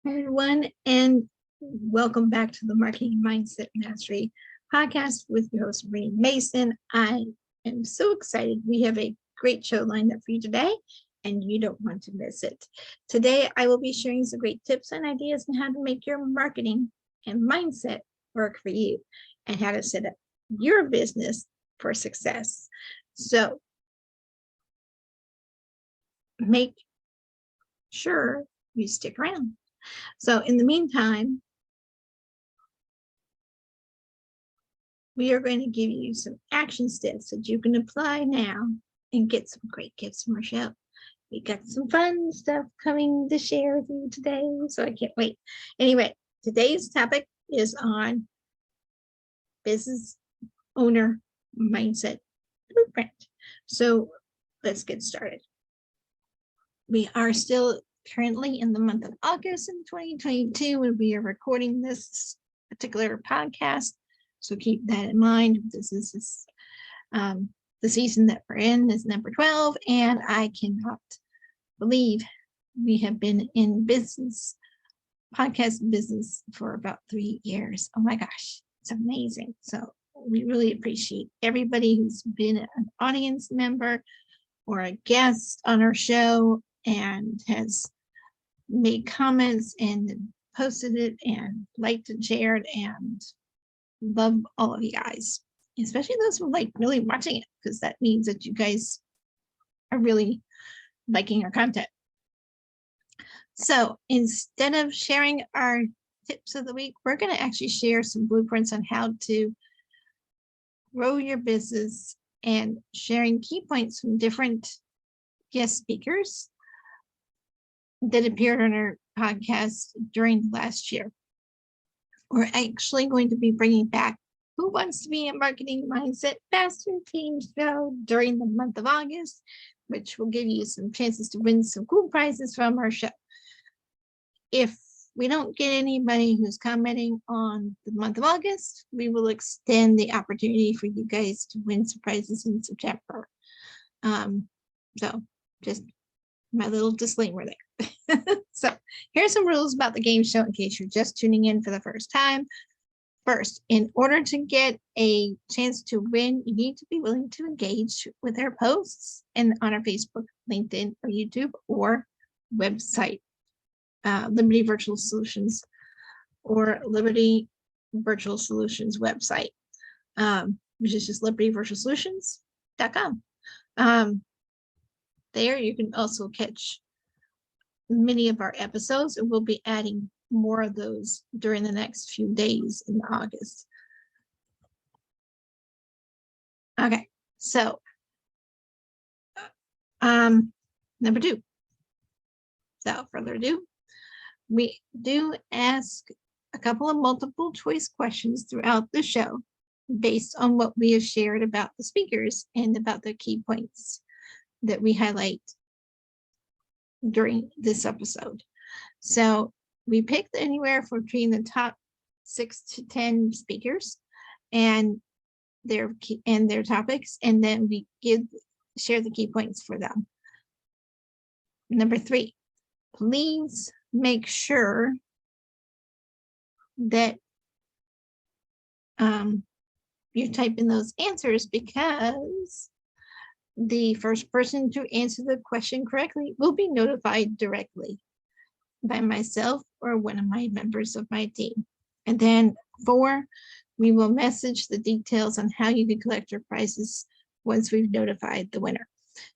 Everyone, and welcome back to the Marketing Mindset Mastery podcast with your host, Marie Mason. I am so excited. We have a great show lined up for you today, and you don't want to miss it. Today, I will be sharing some great tips and ideas on how to make your marketing and mindset work for you and how to set up your business for success. So, make sure you stick around. So in the meantime, we are going to give you some action steps that you can apply now and get some great gifts from our show. We got some fun stuff coming to share with you today, so I can't wait. Anyway, today's topic is on business owner mindset blueprint. So let's get started. We are still currently in the month of August in 2022 when we are recording this particular podcast. So keep that in mind. This is the season that we're in is number 12, and I cannot believe we have been in business, podcast business for about 3 years. Oh my gosh, it's amazing. So we really appreciate everybody who's been an audience member or a guest on our show and has made comments and posted it and liked and shared, and love all of you guys, especially those who like really watching it, because that means that you guys are really liking our content. So instead of sharing our tips of the week, we're going to actually share some blueprints on how to grow your business and sharing key points from different guest speakers that appeared on our podcast during last year. We're actually going to be bringing back Who Wants to Be a Marketing Mindset Master Team show during the month of August, which will give you some chances to win some cool prizes from our show. If we don't get anybody who's commenting on the month of August, we will extend the opportunity for you guys to win some prizes in September. So just my little disclaimer there. So here's some rules about the game show in case you're just tuning in for the first time. First, in order to get a chance to win, you need to be willing to engage with our posts and on our Facebook, LinkedIn, or YouTube, or website, Liberty Virtual Solutions, or Liberty Virtual Solutions website, which is just libertyvirtualsolutions.com. There you can also catch many of our episodes, and we'll be adding more of those during the next few days in August. Okay, so number 2. Without further ado, we do ask a couple of multiple choice questions throughout the show based on what we have shared about the speakers and about the key points that we highlight during this episode. So we picked anywhere from between the top 6 to 10 speakers and their topics, and then we share the key points for them. Number 3, please make sure that you type in those answers, because the first person to answer the question correctly will be notified directly by myself or one of my members of my team. And then 4, we will message the details on how you can collect your prizes once we've notified the winner.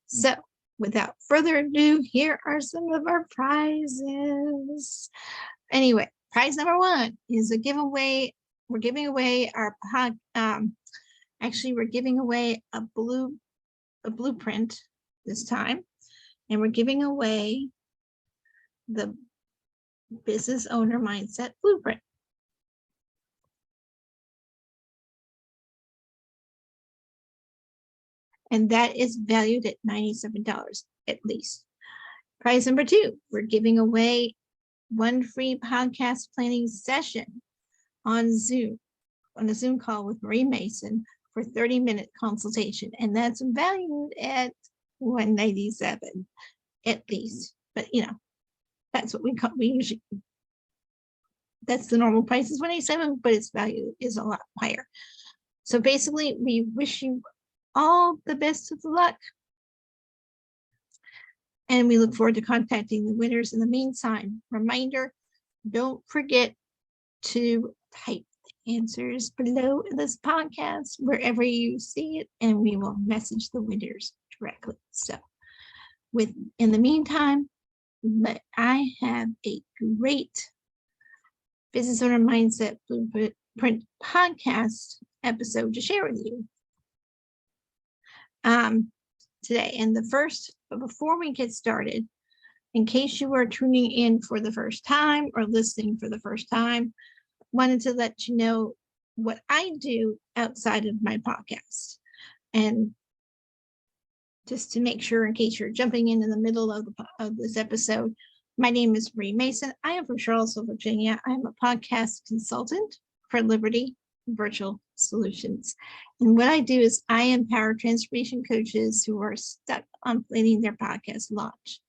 So without further ado, here are some of our prizes. Anyway, prize number 1 is a giveaway. We're giving away our we're giving away a blueprint this time, and we're giving away the business owner mindset blueprint. And that is valued at $97 at least. Prize number 2, we're giving away 1 free podcast planning session on Zoom, on a Zoom call with Marie Mason for 30-minute consultation, and that's valued at $197 at least. But you know, that's what we usually that's the normal price is 187, but its value is a lot higher. So basically, we wish you all the best of luck. And we look forward to contacting the winners. In the meantime, reminder, don't forget to type the answers below this podcast, wherever you see it, and we will message the winners directly. So in the meantime, I have a great Business Owner Mindset Blueprint podcast episode to share with you today. And but before we get started, in case you are tuning in for the first time or listening for the first time, wanted to let you know what I do outside of my podcast. And just to make sure, in case you're jumping in the middle of this episode, my name is Marie Mason. I am from Charlottesville, Virginia. I am a podcast consultant for Liberty Virtual Solutions. And what I do is I empower transformation coaches who are stuck on planning their podcast launch.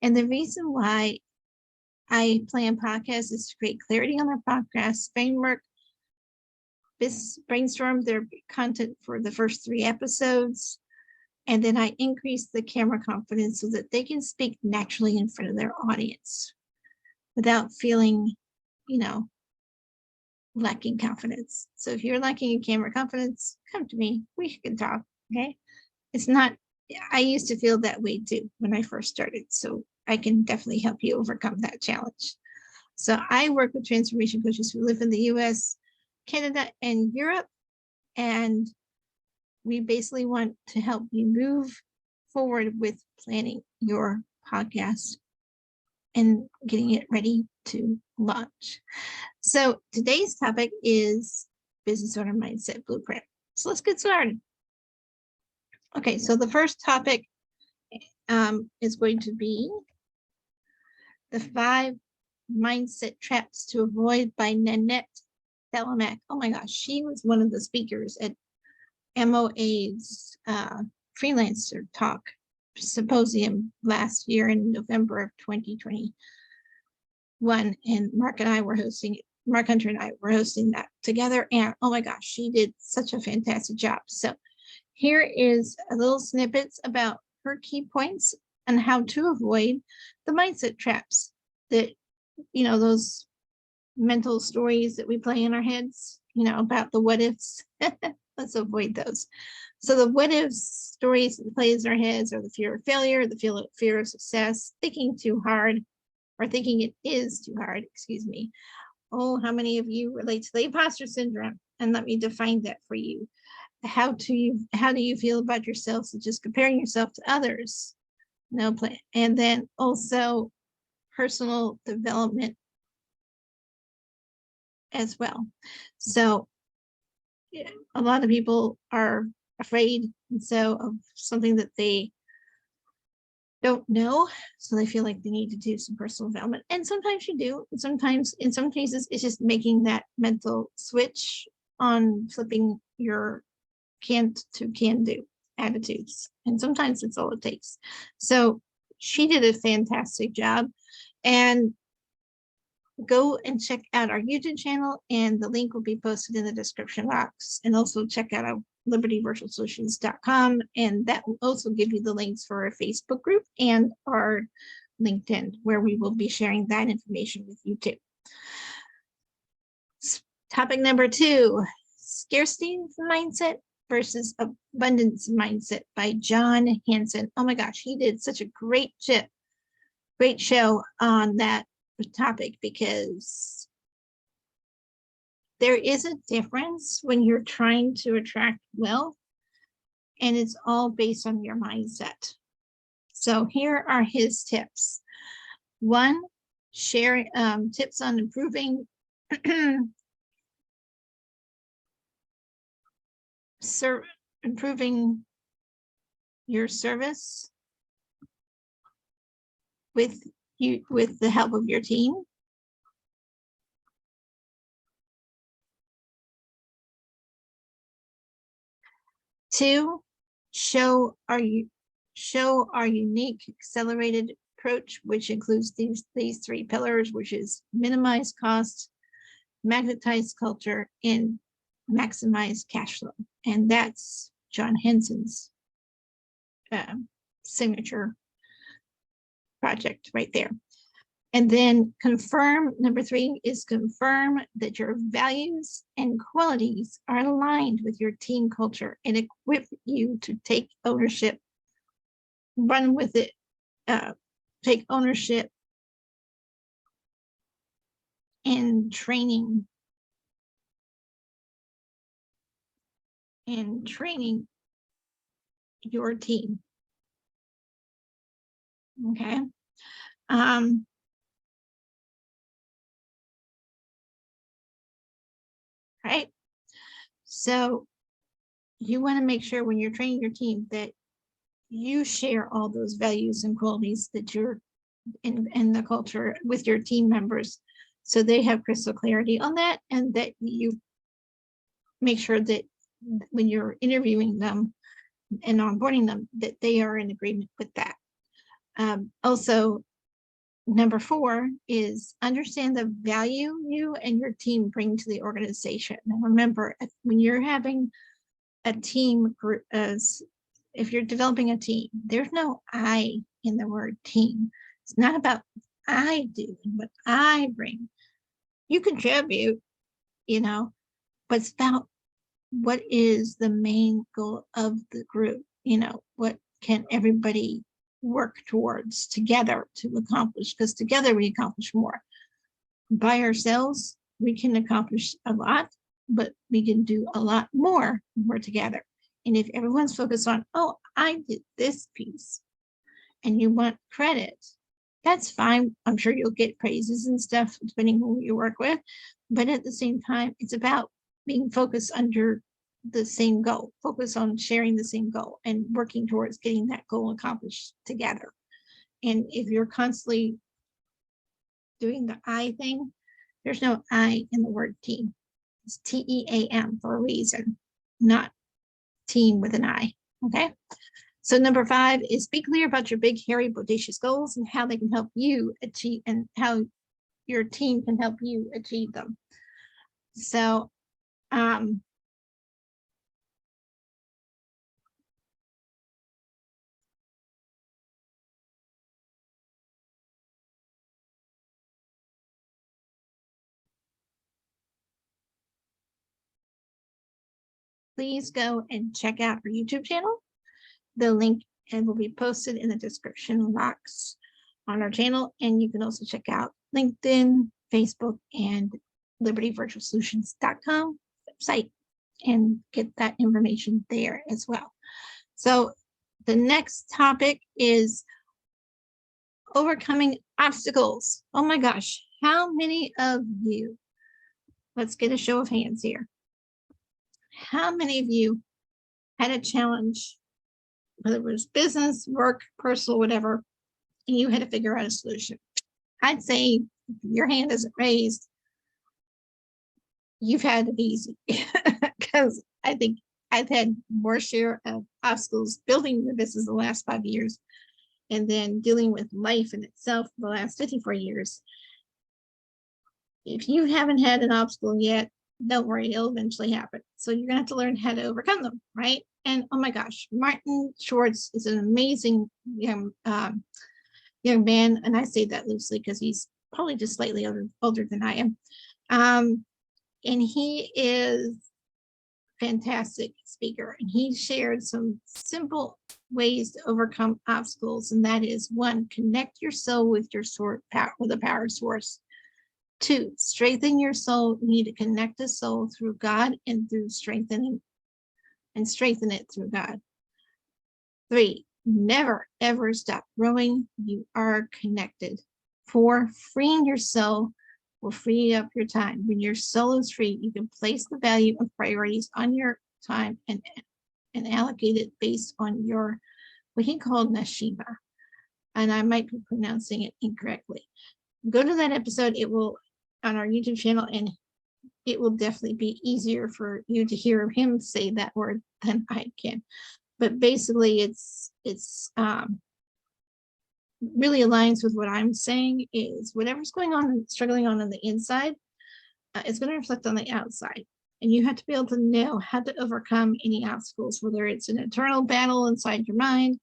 And the reason why I plan podcasts is to create clarity on their podcast framework, brainstorm their content for the first 3 episodes, and then I increase the camera confidence so that they can speak naturally in front of their audience without feeling, lacking confidence. So if you're lacking in camera confidence, come to me. We can talk, okay? I used to feel that way too when I first started. So I can definitely help you overcome that challenge. So I work with transformation coaches who live in the US, Canada, and Europe. And we basically want to help you move forward with planning your podcast and getting it ready to launch. So today's topic is Business Owner Mindset Blueprint. So let's get started. Okay, so the first topic is going to be the 5 mindset traps to avoid by Nanette Salamak. Oh my gosh, she was one of the speakers at MOA's Freelancer Talk Symposium last year in November of 2021. And Mark Hunter and I were hosting that together. And oh my gosh, she did such a fantastic job. So here is a little snippets about her key points and how to avoid the mindset traps that, those mental stories that we play in our heads, about the what ifs. Let's avoid those. So the what if stories that plays in our heads are the fear of failure, the fear of success, thinking too hard, or thinking it is too hard, excuse me. Oh, how many of you relate to the imposter syndrome? And let me define that for you. How do you feel about yourself? So just comparing yourself to others. No plan. And then also personal development as well. So a lot of people are afraid of something that they don't know, so they feel like they need to do some personal development. And sometimes you do, and sometimes in some cases it's just making that mental switch on flipping your can't to can do attitudes, and sometimes it's all it takes. So she did a fantastic job, and go and check out our YouTube channel, and the link will be posted in the description box. And also check out our libertyvirtualsolutions.com, and that will also give you the links for our Facebook group and our LinkedIn, where we will be sharing that information with you too. Topic number 2, scarcity mindset versus abundance mindset by John Hanson. Oh my gosh, he did such a great show on that topic, because there is a difference when you're trying to attract wealth, and it's all based on your mindset. So here are his tips. 1, share tips on improving improving your service with the help of your team. 2, show our unique accelerated approach, which includes these 3 pillars, which is minimize costs, magnetize culture, and maximize cash flow. And that's John Henson's signature project right there. And then confirm, number 3 is confirm that your values and qualities are aligned with your team culture and equip you to take ownership, run with it, take ownership in training your team. Okay. Right. So you want to make sure when you're training your team that you share all those values and qualities that you're in the culture with your team members, so they have crystal clarity on that, and that you make sure that when you're interviewing them and onboarding them, that they are in agreement with that. Also, number 4 is understand the value you and your team bring to the organization. And remember, when you're having a team group, if you're developing a team, there's no I in the word team. It's not about what I do and what I bring. You contribute, but it's about what is the main goal of the group. What can everybody work towards together to accomplish? Because together we accomplish more. By ourselves, we can accomplish a lot, but we can do a lot more when we're together. And if everyone's focused on, oh, I did this piece, and you want credit, that's fine. I'm sure you'll get praises and stuff depending on who you work with. But at the same time, it's about being focused under the same goal, focus on sharing the same goal and working towards getting that goal accomplished together. And if you're constantly doing the I thing, there's no I in the word team. It's TEAM for a reason, not team with an I. Okay. So number 5 is be clear about your big, hairy, bodacious goals and how they can help you achieve, and how your team can help you achieve them. So, please go and check out our YouTube channel. The link will be posted in the description box on our channel. And you can also check out LinkedIn, Facebook, and libertyvirtualsolutions.com website and get that information there as well. So the next topic is overcoming obstacles. Oh my gosh, how many of you, let's get a show of hands here. How many of you had a challenge, whether it was business, work, personal, whatever, and you had to figure out a solution? I'd say if your hand isn't raised, you've had it easy, because I think I've had more share of obstacles building the business the last 5 years, and then dealing with life in itself the last 54 years. If you haven't had an obstacle yet, don't worry, it'll eventually happen. So you're gonna have to learn how to overcome them, right? And oh my gosh, Martin Schwartz is an amazing young man, and I say that loosely because he's probably just slightly older than I am. And he is a fantastic speaker, and he shared some simple ways to overcome obstacles, and that is 1, connect your soul with your power source. 2, strengthen your soul. You need to connect the soul through God and through strengthen it through God. 3, never ever stop growing. You are connected. 4, freeing your soul will free up your time. When your soul is free, you can place the value and priorities on your time and allocate it based on your, what he called neshima. And I might be pronouncing it incorrectly. Go to that episode. It will on our YouTube channel, and it will definitely be easier for you to hear him say that word than I can. But basically, it's really aligns with what I'm saying. Is whatever's going on, struggling on the inside, it's going to reflect on the outside. And you have to be able to know how to overcome any obstacles, whether it's an internal battle inside your mind,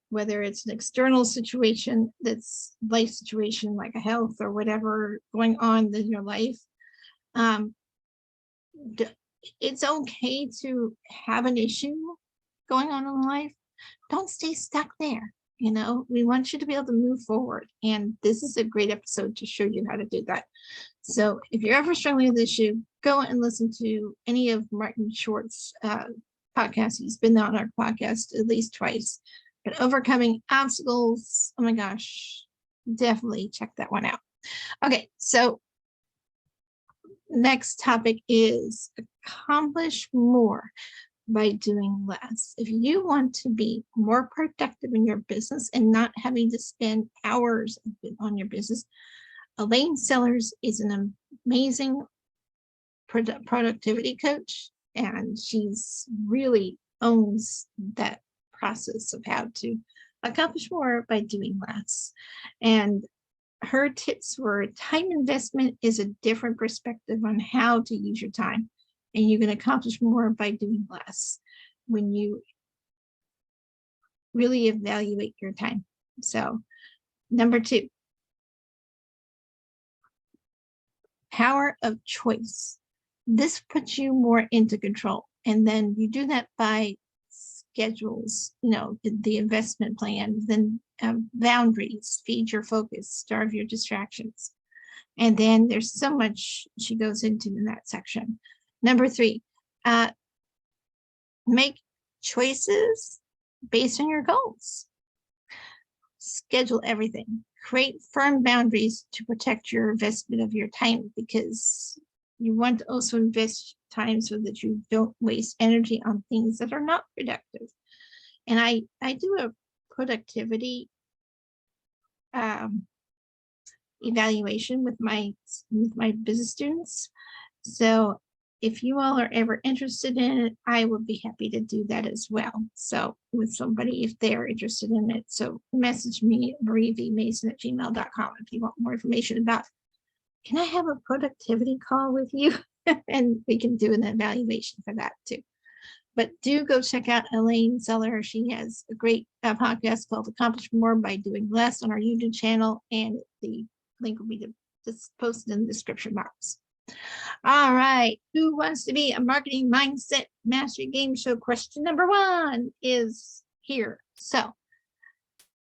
whether it's an external situation that's life situation like a health or whatever going on in your life. It's okay to have an issue going on in life. Don't stay stuck there. We want you to be able to move forward. And this is a great episode to show you how to do that. So if you're ever struggling with this issue, go and listen to any of Martin Short's podcasts. He's been on our podcast at least twice. But overcoming obstacles, oh my gosh, definitely check that one out. Okay, so next topic is accomplish more by doing less. If you want to be more productive in your business and not having to spend hours on your business, Elaine Sellers is an amazing productivity coach, and she's really owns that process of how to accomplish more by doing less. And her tips were time investment is a different perspective on how to use your time, and you can accomplish more by doing less when you really evaluate your time. So, number 2, power of choice. This puts you more into control. And then you do that by schedules, the investment plan, then boundaries, feed your focus, starve your distractions. And then there's so much she goes into in that section. Number 3, make choices based on your goals. Schedule everything. Create firm boundaries to protect your investment of your time, because you want to also invest time so that you don't waste energy on things that are not productive. And I do a productivity evaluation with my business students. So if you all are ever interested in it, I would be happy to do that as well. So with somebody, if they're interested in it. So message me, marievmason@gmail.com if you want more information about, can I have a productivity call with you? And we can do an evaluation for that too. But do go check out Elaine Seller. She has a great podcast called Accomplish More by Doing Less on our YouTube channel. And the link will be just posted in the description box. All right. Who wants to be a marketing mindset mastery game show? Question number 1 is here. So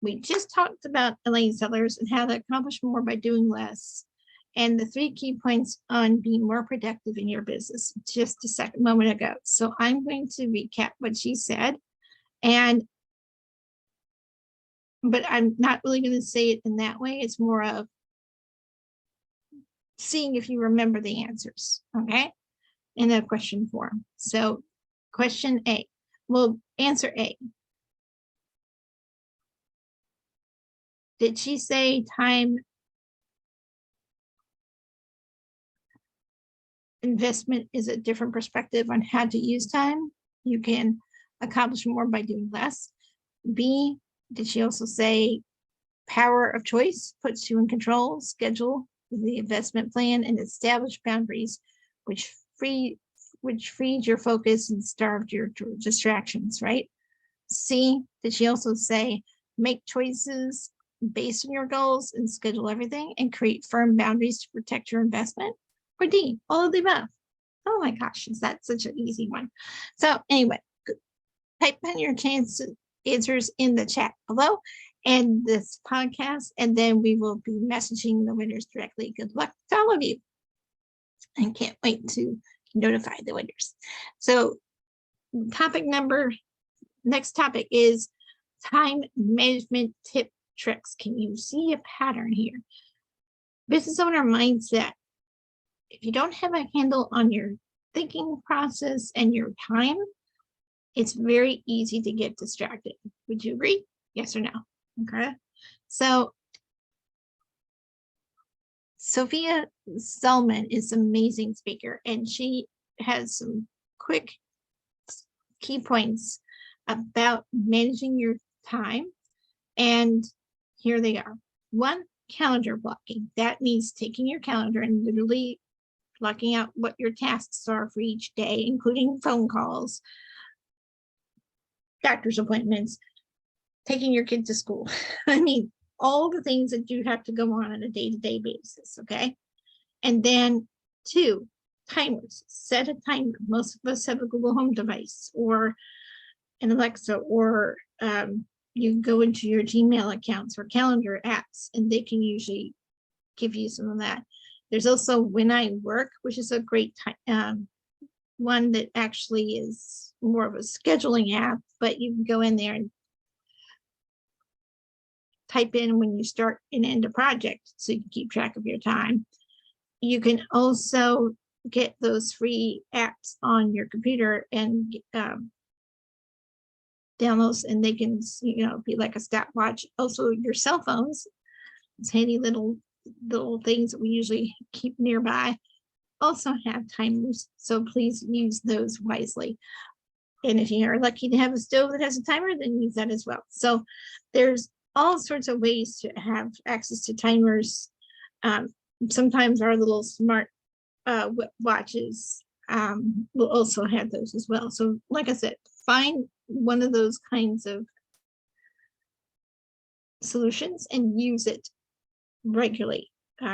we just talked about Elaine Sellers and how to accomplish more by doing less, and the 3 key points on being more productive in your business just a moment ago. So I'm going to recap what she said, but I'm not really going to say it in that way. It's more of seeing if you remember the answers, okay, in a question form. So question A, well, answer A. Did she say time investment is a different perspective on how to use time? You can accomplish more by doing less. B, did she also say power of choice puts you in control, schedule the investment plan, and establish boundaries, which freed your focus and starved your distractions, right? C, did she also say make choices based on your goals and schedule everything and create firm boundaries to protect your investment? Or D, all of the above? Oh my gosh, is that such an easy one? So anyway, type in your answers in the chat below and this podcast, and then we will be messaging the winners directly. Good luck to all of you. I can't wait to notify the winners. So next topic is time management tip tricks. Can you see a pattern here? Business owner mindset. If you don't have a handle on your thinking process and your time, it's very easy to get distracted. Would you agree? Yes or no? Okay. So Sophia Selman is an amazing speaker, and she has some quick key points about managing your time. And here they are. 1, calendar blocking. That means taking your calendar and literally blocking out what your tasks are for each day, including phone calls, doctor's appointments, taking your kids to school. I mean, all the things that you have to go on a day-to-day basis, okay? And then 2, timers. Set a timer. Most of us have a Google Home device or an Alexa, or you go into your Gmail accounts or calendar apps, and they can usually give you some of that. There's also When I Work, which is a great one that actually is more of a scheduling app, but you can go in there and type in when you start and end a project so you can keep track of your time. You can also get those free apps on your computer and downloads, and they can, you know, be like a stopwatch. Also, your cell phones, it's handy little things that we usually keep nearby, also have timers, so please use those wisely. And if you are lucky to have a stove that has a timer, then use that as well. So there's all sorts of ways to have access to timers. Sometimes our little smart watches will also have those as well. So like I said, find one of those kinds of solutions and use it regularly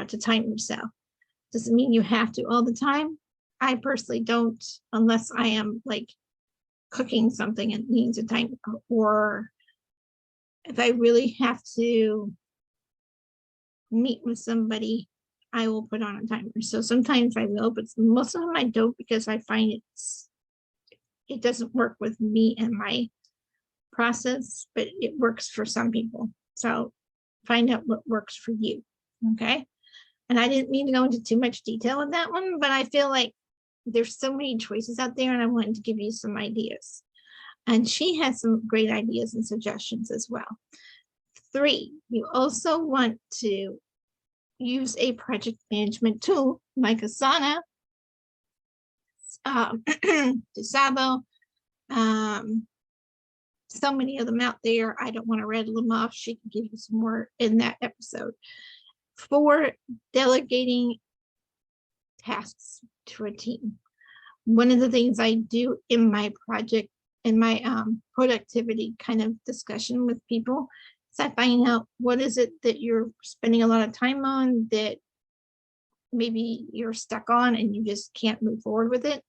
to time yourself. Doesn't mean you have to all the time. I personally don't, unless I am like cooking something and needs a time, or if I really have to meet with somebody, I will put on a timer. So sometimes I will, but most of them I don't, because I find it doesn't work with me and my process, but it works for some people. So find out what works for you. Okay. And I didn't mean to go into too much detail on that one, but I feel like there's so many choices out there, and I wanted to give you some ideas. And she has some great ideas and suggestions as well. 3, you also want to use a project management tool like Asana, Disabo, so many of them out there. I don't want to rattle them off. She can give you some more in that episode. For delegating tasks to a team. One of the things I do in my project, in my productivity kind of discussion with people, is I find out what is it that you're spending a lot of time on that maybe you're stuck on and you just can't move forward with it.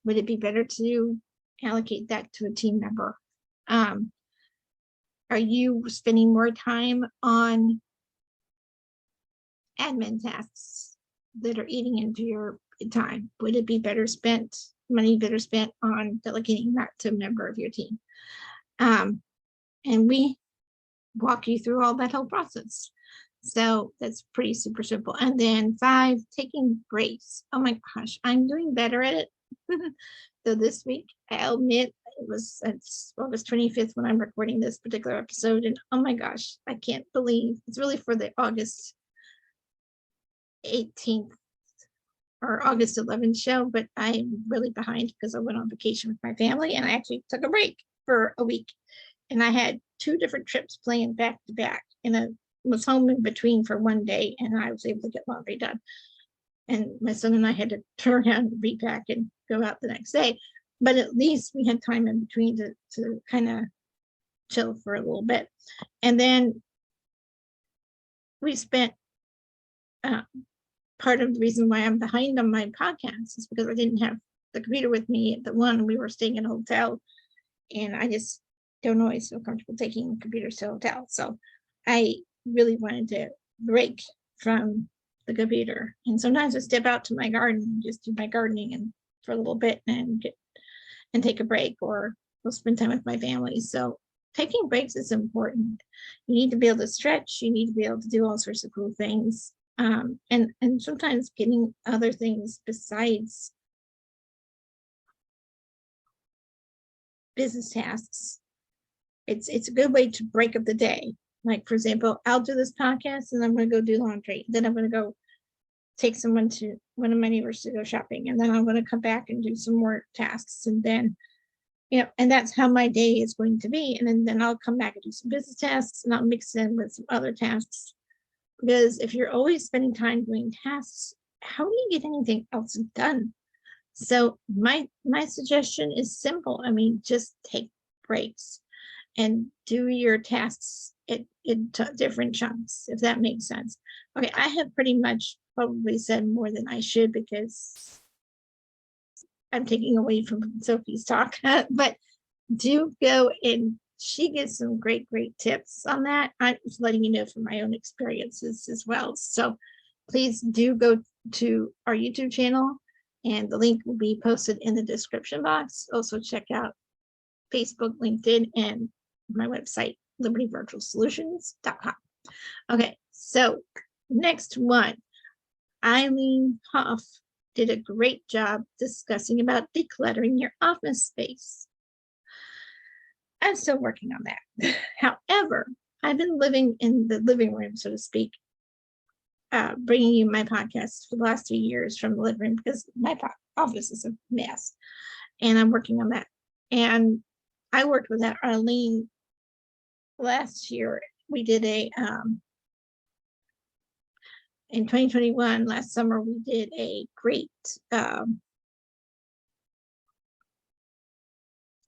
Would it be better to allocate that to a team member? Are you spending more time on admin tasks that are eating into your time? Would it be money better spent on delegating that to a member of your team? And we walk you through all that whole process. So that's pretty super simple. And then 5, taking breaks. Oh my gosh, I'm doing better at it. So this week, I'll admit, it's August 25th when I'm recording this particular episode. And oh my gosh, I can't believe it's really for the August 18th or August 11th show, but I'm really behind because I went on vacation with my family and I actually took a break for a week. And I had 2 different trips planned back to back, and I was home in between for one day, and I was able to get laundry done. And my son and I had to turn around and repack and go out the next day. But at least we had time in between to kind of chill for a little bit. And then we spent part of the reason why I'm behind on my podcast is because I didn't have the computer with me at the one. We were staying in a hotel, and I just don't always feel comfortable taking computers to a hotel. So I really wanted to break from the computer. And sometimes I step out to my garden and just do my gardening and for a little bit and take a break, or we'll spend time with my family. So taking breaks is important. You need to be able to stretch. You need to be able to do all sorts of cool things. And sometimes getting other things besides business tasks. It's a good way to break up the day. Like, for example, I'll do this podcast and I'm going to go do laundry. Then I'm going to go take someone to one of my neighbors to go shopping. And then I'm going to come back and do some more tasks. And then, and that's how my day is going to be. And then I'll come back and do some business tasks, and I'll mix in with some other tasks. Because if you're always spending time doing tasks, how do you get anything else done? So my suggestion is simple. I mean, just take breaks and do your tasks in different chunks, if that makes sense. Okay, I have pretty much probably said more than I should because I'm taking away from Sophie's talk, but do go and she gives some great tips on that. I'm just letting you know from my own experiences as well. So please do go to our YouTube channel and the link will be posted in the description box. Also check out Facebook, LinkedIn, and my website, libertyvirtualsolutions.com. Okay, so next one, Eileen Hoff did a great job discussing about decluttering your office space. I'm still working on that. However, I've been living in the living room, so to speak, bringing you my podcast for the last 3 years from the living room because my office is a mess, and I'm working on that. And I worked with that Arlene last year. We did a in 2021 last summer. We did a great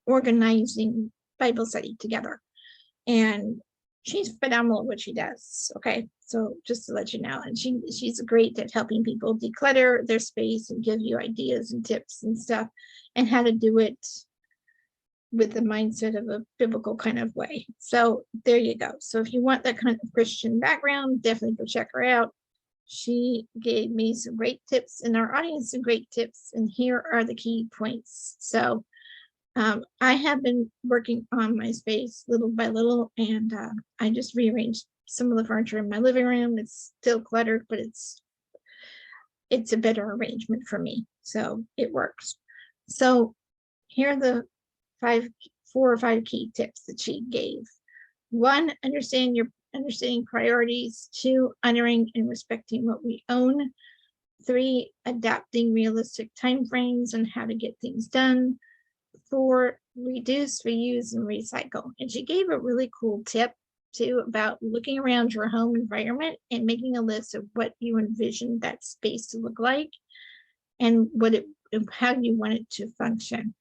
organizing Bible study together, and she's phenomenal at what she does. Okay, so just to let you know, and she's great at helping people declutter their space and give you ideas and tips and stuff, and how to do it with the mindset of a biblical kind of way. So there you go. So if you want that kind of Christian background, definitely go check her out. She gave me some great tips and our audience some great tips, and here are the key points. So I have been working on my space little by little, and I just rearranged some of the furniture in my living room. It's still cluttered, but it's a better arrangement for me, so it works. So here are the 4 or 5 key tips that she gave. 1, understanding priorities. 2, honoring and respecting what we own. 3, adapting realistic timeframes and how to get things done. 4, reduce, reuse, and recycle. And she gave a really cool tip too about looking around your home environment and making a list of what you envision that space to look like and how you want it to function.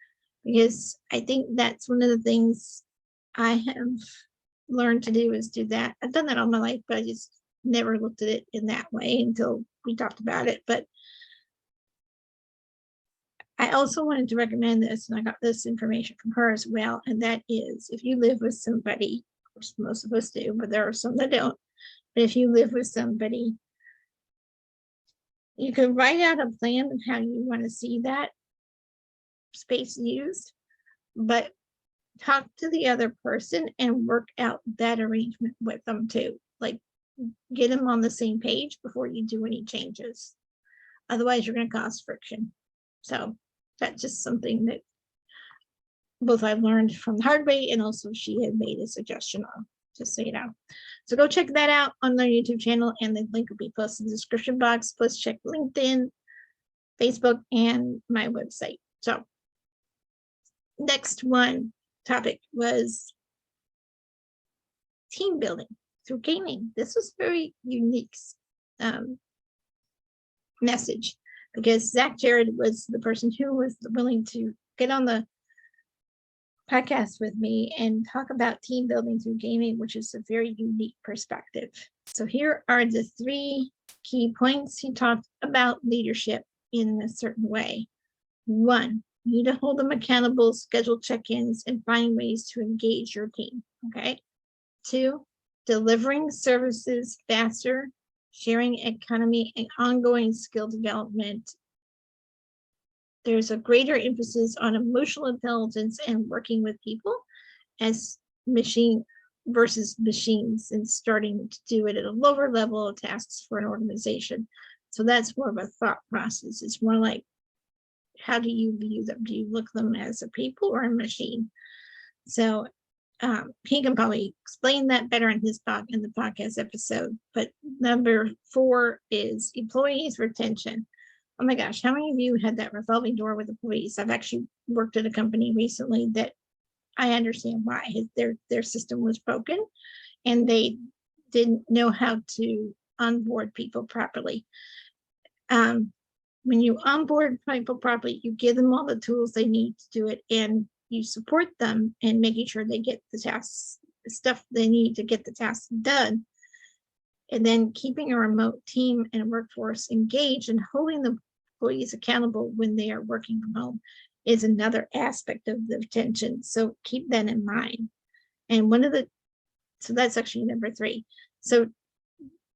Because I think that's one of the things I have learned to do is do that. I've done that all my life, but I just never looked at it in that way until we talked about it. But I also wanted to recommend this, and I got this information from her as well, and that is if you live with somebody, which most of us do, but there are some that don't, but if you live with somebody, you can write out a plan of how you want to see that space used, but talk to the other person and work out that arrangement with them too. Like, get them on the same page before you do any changes. Otherwise, you're going to cause friction. So that's just something that both I've learned from the hard way, and also she had made a suggestion on, just so you know. So go check that out on the YouTube channel, and the link will be posted in the description box. Plus check LinkedIn, Facebook, and my website. So next one topic was team building through gaming. This was very unique message, because Zach Jared was the person who was willing to get on the podcast with me and talk about team building through gaming, which is a very unique perspective. So here are the 3 key points. He talked about leadership in a certain way. 1, you need to hold them accountable, schedule check-ins, and find ways to engage your team. Okay. 2, delivering services faster, sharing economy, and ongoing skill development. There's a greater emphasis on emotional intelligence and working with people as machine versus machines, and starting to do it at a lower level of tasks for an organization. So that's more of a thought process. It's more like, how do you view them? Do you look at them as a people or a machine? So he can probably explain that better in his in the podcast episode. But number 4 is employees retention. Oh my gosh, how many of you had that revolving door with employees? I've actually worked at a company recently that I understand why. Their system was broken and they didn't know how to onboard people properly. When you onboard people properly, you give them all the tools they need to do it, and you support them in making sure they get the tasks, the stuff they need to get the tasks done. And then keeping a remote team and workforce engaged and holding the employees accountable when they are working from home is another aspect of the retention. So keep that in mind. And so that's actually number 3. So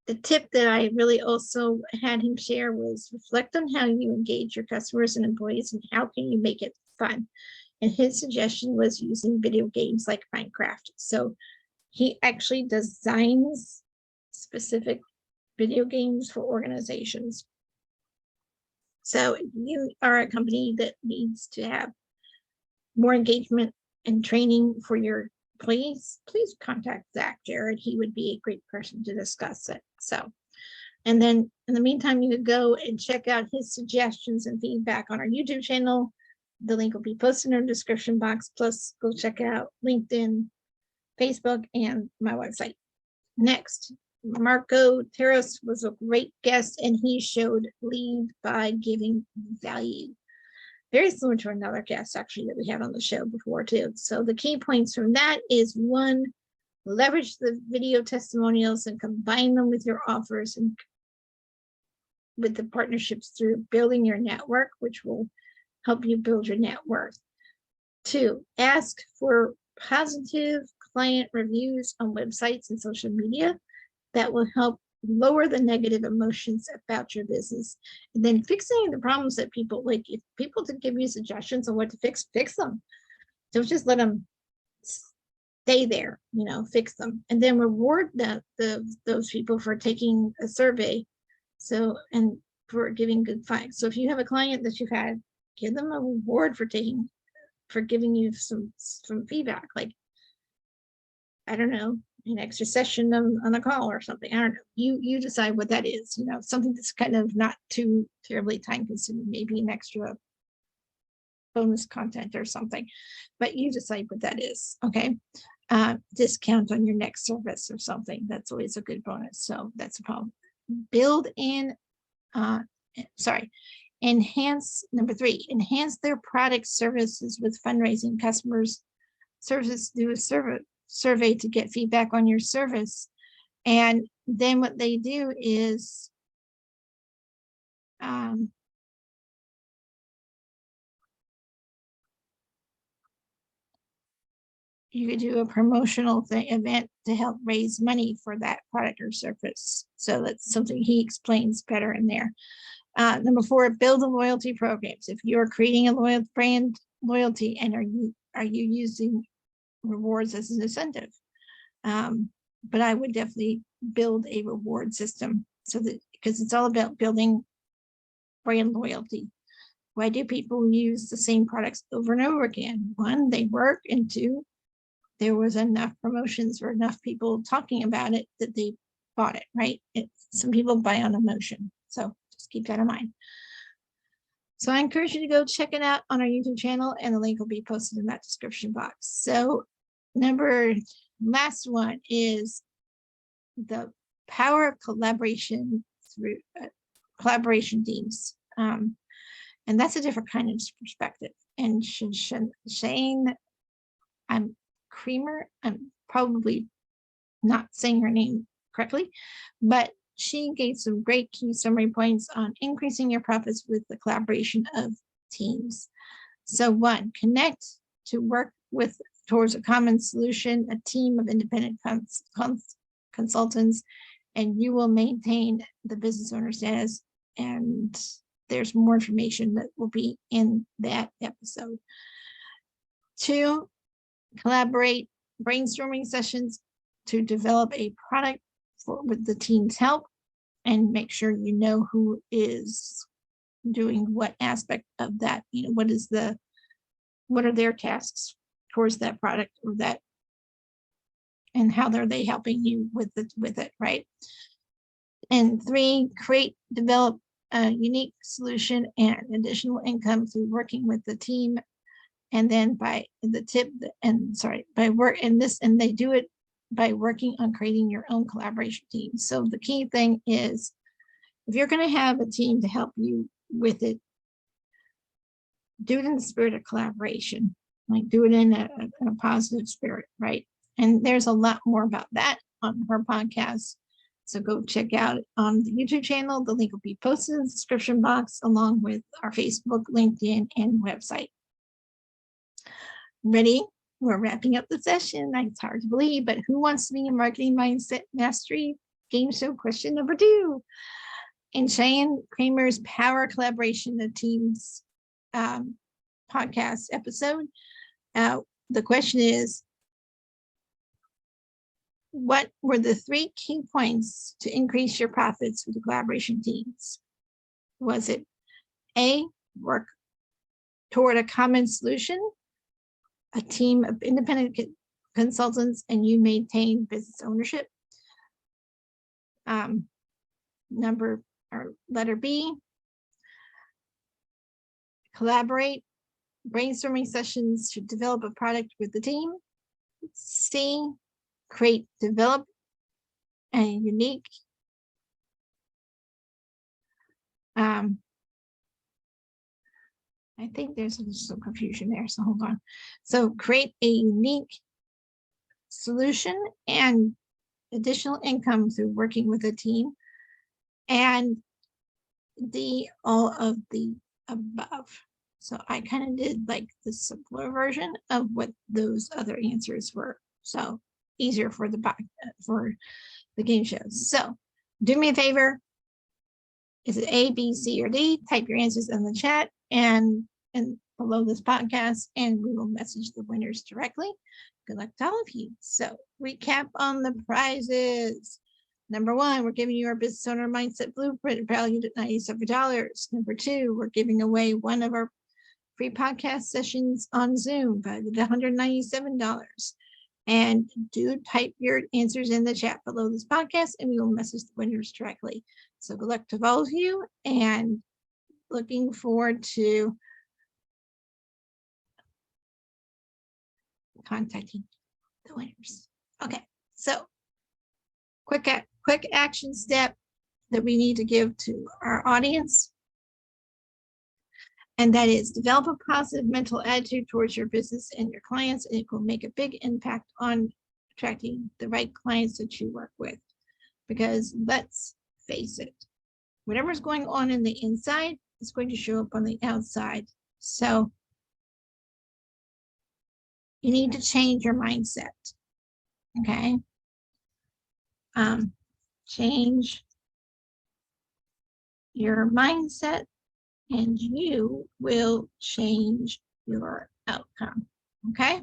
the tip that I really also had him share was reflect on how you engage your customers and employees and how can you make it fun. And his suggestion was using video games like Minecraft. So he actually designs specific video games for organizations. So if you are a company that needs to have more engagement and training for your employees, please contact Zach Jared. He would be a great person to discuss it. So, and then in the meantime, you could go and check out his suggestions and feedback on our YouTube channel. The link will be posted in our description box. Plus, go check out LinkedIn, Facebook, and my website. Next, Marco Terrace was a great guest, and he showed lead by giving value. Very similar to another guest actually that we had on the show before too. So the key points from that is 1, leverage the video testimonials and combine them with your offers and with the partnerships through building your network, which will help you build your net worth. 2, ask for positive client reviews on websites and social media that will help lower the negative emotions about your business. And then fixing the problems that people like. If people to give you suggestions on what to fix them. Don't just let them stay there, fix them. And then reward those people for taking a survey. So, and for giving good feedback. So if you have a client that you've had, give them a reward for giving you some feedback, like, I don't know, an extra session on a call or something. I don't know. You decide what that is, something that's kind of not too terribly time consuming, maybe an extra bonus content or something, but you decide what that is. Okay. Discount on your next service or something. That's always a good bonus. So that's a problem. Enhance, number 3, enhance their product services with fundraising. Customers services, do a survey to get feedback on your service. And then what they do is you could do a promotional event to help raise money for that product or service. So that's something he explains better in there. Number 4, build a loyalty programs. If you're creating a brand loyalty, and are you using rewards as an incentive? But I would definitely build a reward system because it's all about building brand loyalty. Why do people use the same products over and over again? 1, they work, and 2, there was enough promotions or enough people talking about it that they bought it, right? Some people buy on emotion. So just keep that in mind. So I encourage you to go check it out on our YouTube channel, and the link will be posted in that description box. So last one is the power of collaboration through collaboration teams. And that's a different kind of perspective. And Shane, Creamer, I'm probably not saying her name correctly, but she gave some great key summary points on increasing your profits with the collaboration of teams. So 1, connect to work towards a common solution, a team of independent consultants, and you will maintain the business owner status. And there's more information that will be in that episode. 2, collaborate brainstorming sessions to develop a product with the team's help, and make sure you know who is doing what aspect of that. What are their tasks towards that product or that, and how are they helping you with it, right? And 3, develop a unique solution and additional income through working with the team. And then they do it by working on creating your own collaboration team. So the key thing is if you're going to have a team to help you with it, do it in the spirit of collaboration, like do it in a positive spirit, right? And there's a lot more about that on her podcast. So go check out on the YouTube channel. The link will be posted in the description box along with our Facebook, LinkedIn, and website. Ready? We're wrapping up the session. It's hard to believe, but who wants to be a marketing mindset mastery game show question number 2? In Cheyenne Kramer's Power Collaboration of Teams podcast episode, the question is, what were the 3 key points to increase your profits with the collaboration teams? Was it A, work toward a common solution, a team of independent consultants, and you maintain business ownership? Letter B, collaborate, brainstorming sessions to develop a product with the team. C, develop a unique I think there's some confusion there, so hold on. So create a unique solution and additional income through working with a team. And D, all of the above. So I kind of did like the simpler version of what those other answers were. So easier for the game shows. So do me a favor. Is it A, B, C, or D? Type your answers in the chat and below this podcast, and we will message the winners directly. Good luck to all of you. So recap on the prizes. Number 1, we're giving you our business owner mindset blueprint valued at $97. Number 2, we're giving away one of our free podcast sessions on Zoom valued at $197. And do type your answers in the chat below this podcast, and we will message the winners directly. So good luck to all of you, and looking forward to contacting the winners. Okay, so quick action step that we need to give to our audience, and that is develop a positive mental attitude towards your business and your clients, and it will make a big impact on attracting the right clients that you work with. Because let's face it, whatever's going on in the inside is going to show up on the outside. So you need to change your mindset. Okay. Change your mindset, and you will change your outcome. Okay.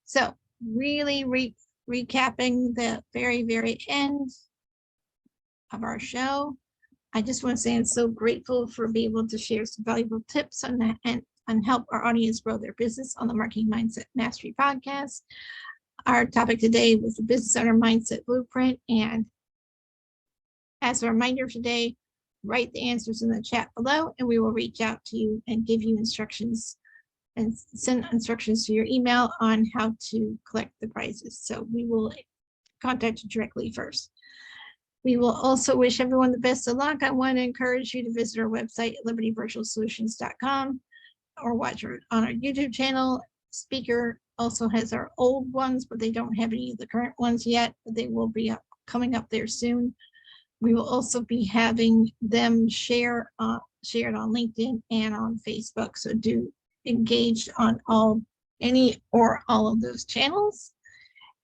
So really recapping the very, very end of our show. I just want to say I'm so grateful for being able to share some valuable tips on that and help our audience grow their business on the Marketing Mindset Mastery podcast. Our topic today was the Business Owner Mindset Blueprint. And as a reminder today, write the answers in the chat below, and we will reach out to you and give you instructions and send instructions to your email on how to collect the prizes. So we will contact you directly first. We will also wish everyone the best of luck. I want to encourage you to visit our website at libertyvirtualsolutions.com or watch on our YouTube channel. Speaker also has our old ones, but they don't have any of the current ones yet, but they will be coming up there soon. We will also be having them shared on LinkedIn and on Facebook. So do engage on any or all of those channels.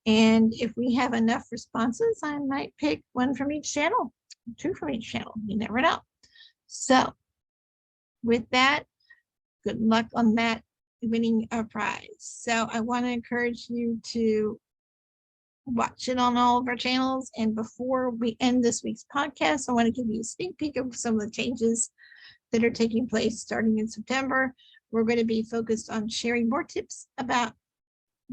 And if we have enough responses, I might pick one from each channel, 2 from each channel. You never know. So with that, good luck on that, winning a prize. So I want to encourage you to watch it on all of our channels. And before we end this week's podcast, I want to give you a sneak peek of some of the changes that are taking place starting in September. We're going to be focused on sharing more tips about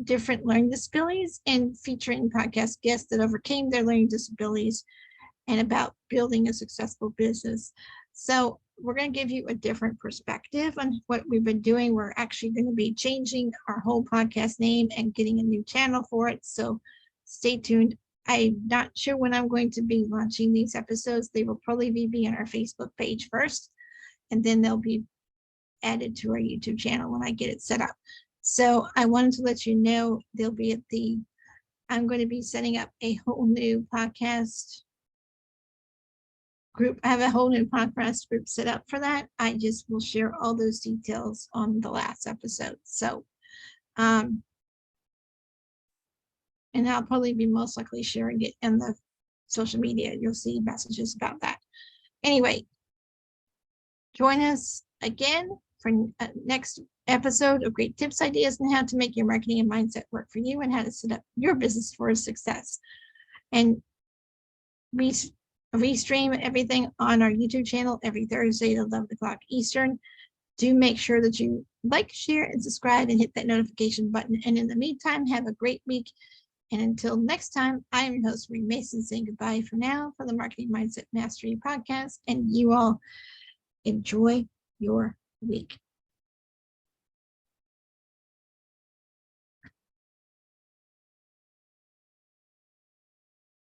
different learning disabilities and featuring podcast guests that overcame their learning disabilities and about building a successful business. So we're going to give you a different perspective on what we've been doing. We're actually going to be changing our whole podcast name and getting a new channel for it. So stay tuned. I'm not sure when I'm going to be launching these episodes. They will probably be on our Facebook page first, and then they'll be added to our YouTube channel when I get it set up. So I wanted to let you know they'll be at I'm going to be setting up a whole new podcast group. I have a whole new podcast group set up for that. I just will share all those details on the last episode. So, and I'll probably be most likely sharing it in the social media. You'll see messages about that. Anyway, join us again for next episode of great tips, ideas, and how to make your marketing and mindset work for you and how to set up your business for success. And we restream everything on our YouTube channel every Thursday at 11 o'clock Eastern. Do make sure that you like, share, and subscribe and hit that notification button. And in the meantime, have a great week. And until next time, I'm your host, Marie Mason, saying goodbye for now for the Marketing Mindset Mastery Podcast. And you all enjoy your week.